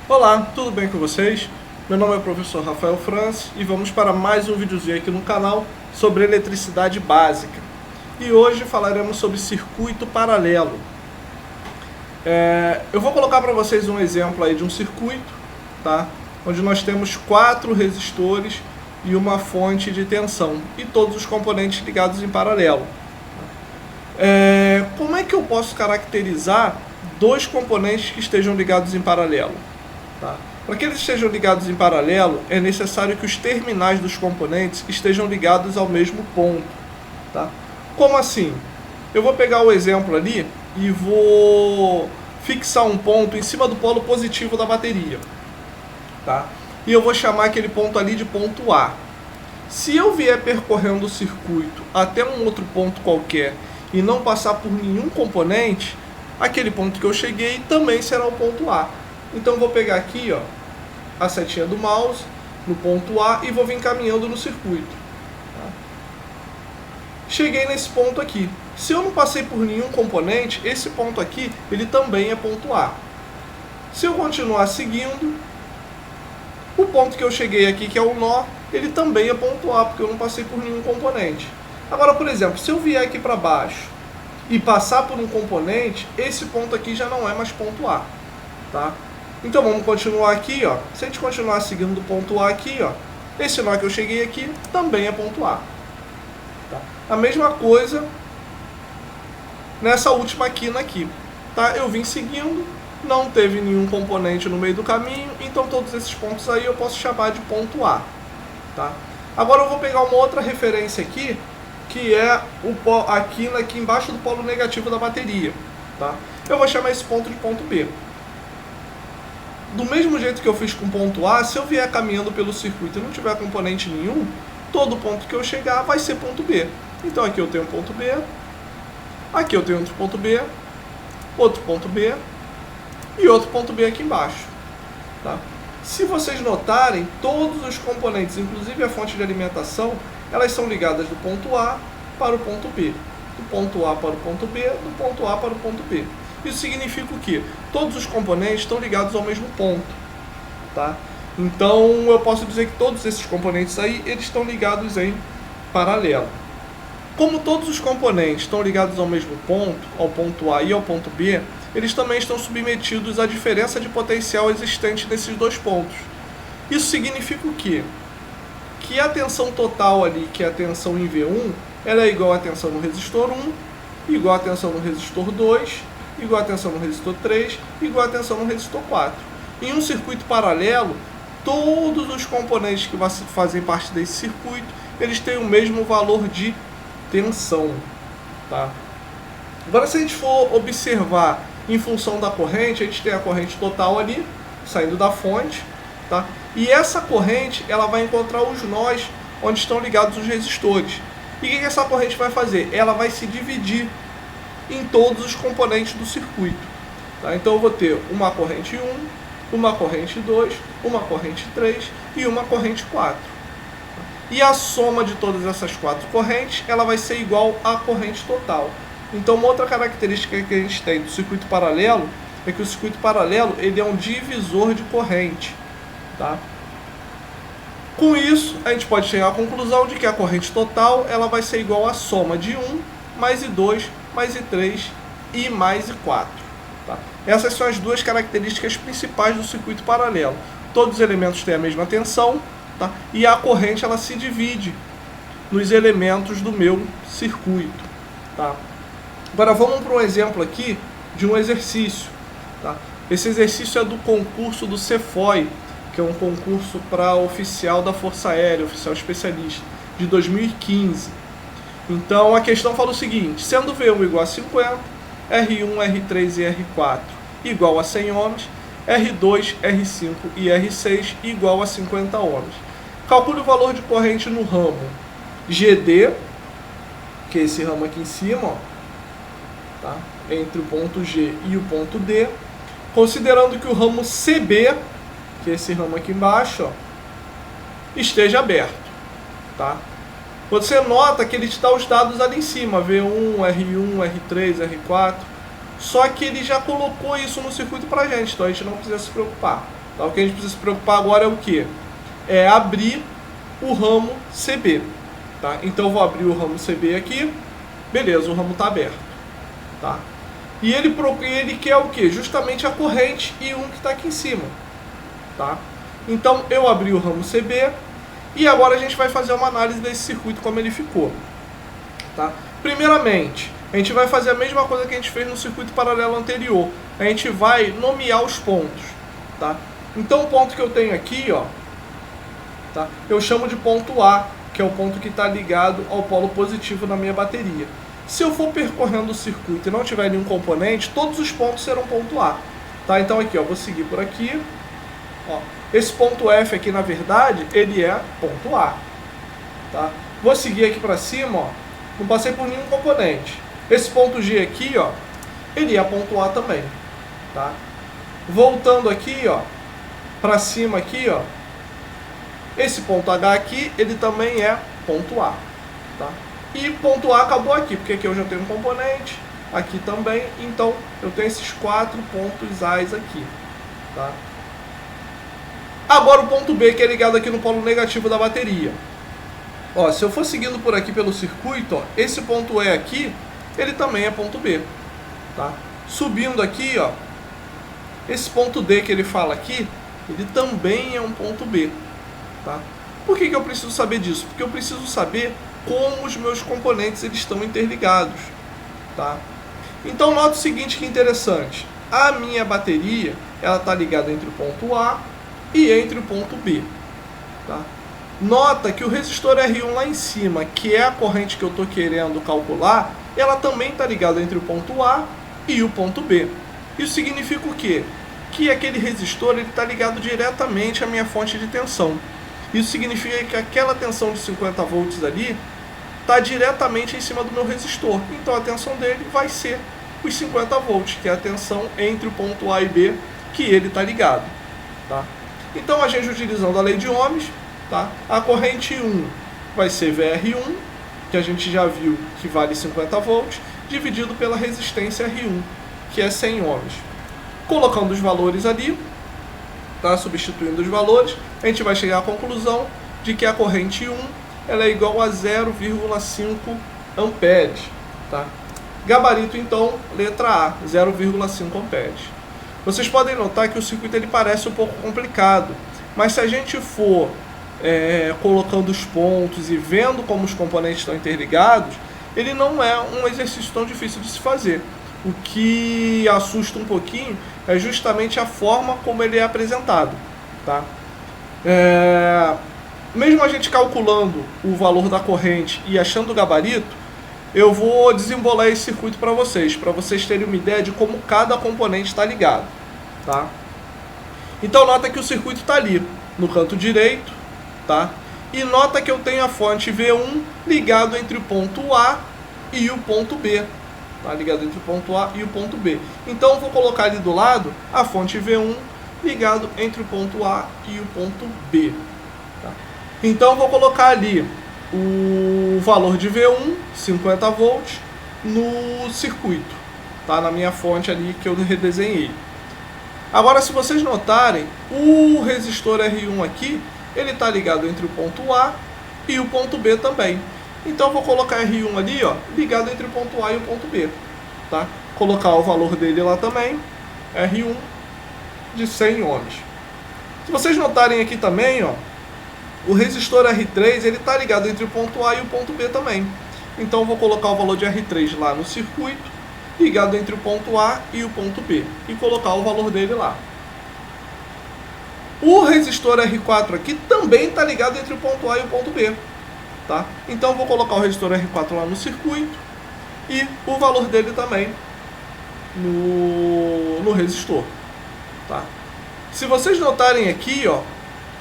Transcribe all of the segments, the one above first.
Olá, tudo bem com vocês? Meu nome é o professor Rafael Francis e vamos para mais um videozinho aqui no canal sobre eletricidade básica. E hoje falaremos sobre circuito paralelo. Eu vou colocar para vocês um exemplo aí de um circuito, tá? Onde nós temos 4 resistores e uma fonte de tensão e todos os componentes ligados em paralelo. Como é que eu posso caracterizar dois componentes que estejam ligados em paralelo? Tá? Para que eles estejam ligados em paralelo, é necessário que os terminais dos componentes estejam ligados ao mesmo ponto. Tá? Como assim? Eu vou pegar o exemplo ali e vou fixar um ponto em cima do polo positivo da bateria. Tá? E eu vou chamar aquele ponto ali de ponto A. Se eu vier percorrendo o circuito até um outro ponto qualquer e não passar por nenhum componente, aquele ponto que eu cheguei também será o ponto A. Então eu vou pegar aqui, ó, a setinha do mouse no ponto A e vou vir caminhando no circuito. Tá? Cheguei nesse ponto aqui. Se eu não passei por nenhum componente, esse ponto aqui ele também é ponto A. Se eu continuar seguindo, o ponto que eu cheguei aqui, que é o nó, ele também é ponto A, porque eu não passei por nenhum componente. Agora, por exemplo, se eu vier aqui para baixo e passar por um componente, esse ponto aqui já não é mais ponto A. Tá? Então vamos continuar aqui, ó. Se a gente continuar seguindo do ponto A aqui, ó, esse nó que eu cheguei aqui também é ponto A. Tá? A mesma coisa nessa última quina aqui. Tá? Eu vim seguindo, não teve nenhum componente no meio do caminho, então todos esses pontos aí eu posso chamar de ponto A. Tá? Agora eu vou pegar uma outra referência aqui, que é a quina aqui embaixo do polo negativo da bateria. Tá? Eu vou chamar esse ponto de ponto B. Do mesmo jeito que eu fiz com o ponto A, se eu vier caminhando pelo circuito e não tiver componente nenhum, todo ponto que eu chegar vai ser ponto B. Então aqui eu tenho ponto B, aqui eu tenho outro ponto B e outro ponto B aqui embaixo. Tá? Se vocês notarem, todos os componentes, inclusive a fonte de alimentação, elas são ligadas do ponto A para o ponto B, do ponto A para o ponto B, do ponto A para o ponto B. Isso significa o quê? Todos os componentes estão ligados ao mesmo ponto. Tá? Então eu posso dizer que todos esses componentes aí, eles estão ligados em paralelo. Como todos os componentes estão ligados ao mesmo ponto, ao ponto A e ao ponto B, eles também estão submetidos à diferença de potencial existente nesses dois pontos. Isso significa o quê? Que a tensão total ali, que é a tensão em V1, ela é igual à tensão no resistor 1, igual à tensão no resistor 2, igual à tensão no resistor 3, igual à tensão no resistor 4. Em um circuito paralelo, todos os componentes que fazem parte desse circuito, eles têm o mesmo valor de tensão. Tá? Agora, se a gente for observar em função da corrente, a gente tem a corrente total ali, saindo da fonte, tá? E essa corrente, ela vai encontrar os nós onde estão ligados os resistores. E o que essa corrente vai fazer? Ela vai se dividir em todos os componentes do circuito. Tá? Então eu vou ter uma corrente 1, uma corrente 2, uma corrente 3 e uma corrente 4. E a soma de todas essas 4 correntes, ela vai ser igual à corrente total. Então uma outra característica que a gente tem do circuito paralelo é que o circuito paralelo ele é um divisor de corrente. Tá? Com isso, a gente pode chegar à conclusão de que a corrente total ela vai ser igual à soma de 1 mais I2 mais I3 e mais I4. Tá? Essas são as duas características principais do circuito paralelo. Todos os elementos têm a mesma tensão, tá? E a corrente ela se divide nos elementos do meu circuito. Tá? Agora vamos para um exemplo aqui de um exercício. Tá? Esse exercício é do concurso do CEFOI, que é um concurso para oficial da Força Aérea, oficial especialista, de 2015. Então a questão fala o seguinte: sendo V1 igual a 50, R1, R3 e R4 igual a 100 ohms, R2, R5 e R6 igual a 50 ohms. Calcule o valor de corrente no ramo GD, que é esse ramo aqui em cima, ó, tá? Entre o ponto G e o ponto D, considerando que o ramo CB, que é esse ramo aqui embaixo, ó, esteja aberto. Tá? Você nota que ele te dá os dados ali em cima, V1, R1, R3, R4, só que ele já colocou isso no circuito pra gente, então a gente não precisa se preocupar. Tá? O que a gente precisa se preocupar agora é o quê? É abrir o ramo CB. Tá? Então eu vou abrir o ramo CB aqui. Beleza, o ramo está aberto. Tá? E ele quer o quê? Justamente a corrente I1 que está aqui em cima. Tá? Então eu abri o ramo CB e agora a gente vai fazer uma análise desse circuito como ele ficou. Tá? Primeiramente, a gente vai fazer a mesma coisa que a gente fez no circuito paralelo anterior. A gente vai nomear os pontos. Tá? Então o ponto que eu tenho aqui, ó, tá? Eu chamo de ponto A, que é o ponto que está ligado ao polo positivo na minha bateria. Se eu for percorrendo o circuito e não tiver nenhum componente, todos os pontos serão ponto A. Tá? Então aqui, ó, vou seguir por aqui. Ó, esse ponto F aqui, na verdade, ele é ponto A. Tá? Vou seguir aqui para cima, ó, não passei por nenhum componente. Esse ponto G aqui, ó, ele é ponto A também. Tá? Voltando aqui, ó, para cima aqui, ó, esse ponto H aqui, ele também é ponto A. Tá? E ponto A acabou aqui, porque aqui eu já tenho um componente, aqui também, então eu tenho esses 4 pontos A's aqui. Tá? Agora o ponto B, que é ligado aqui no polo negativo da bateria. Ó, se eu for seguindo por aqui pelo circuito, ó, esse ponto E aqui, ele também é ponto B. Tá? Subindo aqui, ó, esse ponto D que ele fala aqui, ele também é um ponto B. Tá? Por que eu preciso saber disso? Porque eu preciso saber como os meus componentes eles estão interligados. Tá? Então nota o seguinte, que interessante. A minha bateria ela está ligada entre o ponto A e entre o ponto B. Tá? Nota que o resistor R1 lá em cima, que é a corrente que eu estou querendo calcular, ela também está ligada entre o ponto A e o ponto B. Isso significa o quê? Que aquele resistor está ligado diretamente à minha fonte de tensão. Isso significa que aquela tensão de 50 volts ali está diretamente em cima do meu resistor. Então a tensão dele vai ser os 50 volts, que é a tensão entre o ponto A e B que ele está ligado. Tá? Então a gente, utilizando a lei de Ohms, tá? A corrente 1 vai ser VR1, que a gente já viu que vale 50 volts, dividido pela resistência R1, que é 100 ohms. Colocando os valores ali, tá? Substituindo os valores, a gente vai chegar à conclusão de que a corrente 1 ela é igual a 0,5 amperes. Tá? Gabarito, então, letra A, 0,5 amperes. Vocês podem notar que o circuito ele parece um pouco complicado, mas se a gente for colocando os pontos e vendo como os componentes estão interligados, ele não é um exercício tão difícil de se fazer. O que assusta um pouquinho é justamente a forma como ele é apresentado. Tá? Mesmo a gente calculando o valor da corrente e achando o gabarito, eu vou desembolar esse circuito para vocês terem uma ideia de como cada componente está ligado. Tá? Então nota que o circuito está ali, no canto direito, tá? E nota que eu tenho a fonte V1 ligado entre o ponto A e o ponto B. Tá? Ligado entre o ponto A e o ponto B. Então eu vou colocar ali do lado a fonte V1 ligado entre o ponto A e o ponto B. Tá? Então eu vou colocar ali o valor de V1, 50 volts, no circuito, tá? Na minha fonte ali que eu redesenhei. Agora, se vocês notarem, o resistor R1 aqui, ele está ligado entre o ponto A e o ponto B também. Então eu vou colocar R1 ali, ó, ligado entre o ponto A e o ponto B. Tá? Colocar o valor dele lá também, R1 de 100 ohms. Se vocês notarem aqui também, ó, o resistor R3 ele está ligado entre o ponto A e o ponto B também. Então eu vou colocar o valor de R3 lá no circuito, ligado entre o ponto A e o ponto B, e colocar o valor dele lá. O resistor R4 aqui também está ligado entre o ponto A e o ponto B. Tá? Então eu vou colocar o resistor R4 lá no circuito e o valor dele também no resistor. Tá? Se vocês notarem aqui, ó,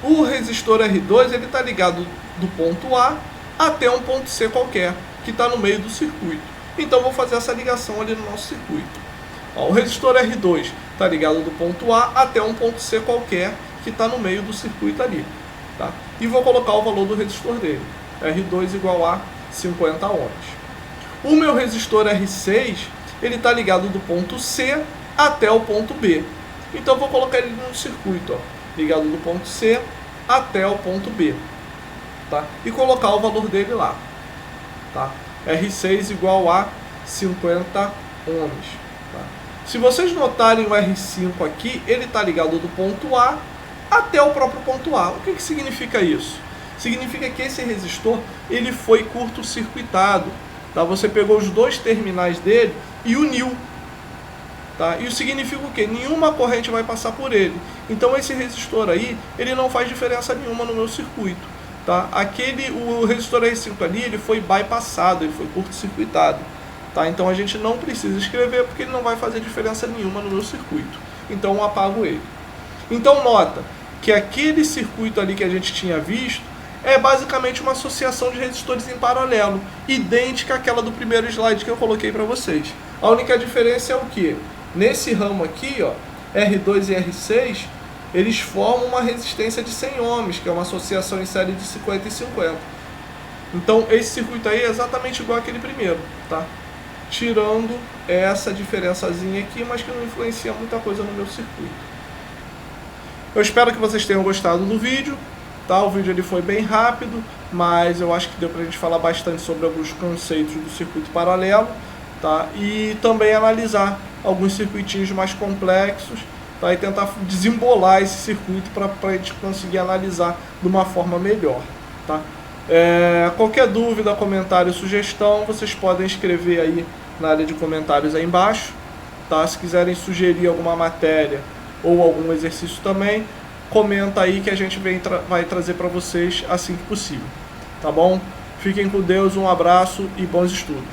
o resistor R2 ele está ligado do ponto A até um ponto C qualquer, que está no meio do circuito. Então eu vou fazer essa ligação ali no nosso circuito. Ó, o resistor R2 está ligado do ponto A até um ponto C qualquer, que está no meio do circuito ali. Tá? E vou colocar o valor do resistor dele. R2 igual a 50 ohms. O meu resistor R6 ele está ligado do ponto C até o ponto B. Então eu vou colocar ele no circuito. Ó. ligado do ponto C até o ponto B, tá? E colocar o valor dele lá, tá? R6 igual a 50 ohms, tá? Se vocês notarem o R5 aqui, ele está ligado do ponto A até o próprio ponto A. O que significa isso? Significa que esse resistor ele foi curto-circuitado, tá? Você pegou os dois terminais dele e uniu, tá? Isso significa o quê? Nenhuma corrente vai passar por ele. Então esse resistor aí, ele não faz diferença nenhuma no meu circuito, tá? O resistor R5 ali, ele foi bypassado, ele foi curto-circuitado, tá? Então a gente não precisa escrever porque ele não vai fazer diferença nenhuma no meu circuito. Então eu apago ele. Então nota que aquele circuito ali que a gente tinha visto é basicamente uma associação de resistores em paralelo, idêntica àquela do primeiro slide que eu coloquei para vocês. A única diferença é o que? Nesse ramo aqui, ó, R2 e R6, eles formam uma resistência de 100 ohms, que é uma associação em série de 50 e 50. Então esse circuito aí é exatamente igual àquele primeiro, tá? Tirando essa diferençazinha aqui, mas que não influencia muita coisa no meu circuito. Eu espero que vocês tenham gostado do vídeo, tá? O vídeo ele foi bem rápido, mas eu acho que deu pra gente falar bastante sobre alguns conceitos do circuito paralelo, tá? E também analisar alguns circuitinhos mais complexos, tá? E tentar desembolar esse circuito para a gente conseguir analisar de uma forma melhor, tá? Qualquer dúvida, comentário, sugestão, vocês podem escrever aí na área de comentários aí embaixo, tá? Se quiserem sugerir alguma matéria ou algum exercício também, comenta aí que a gente vai trazer para vocês assim que possível, tá bom? Fiquem com Deus, um abraço e bons estudos.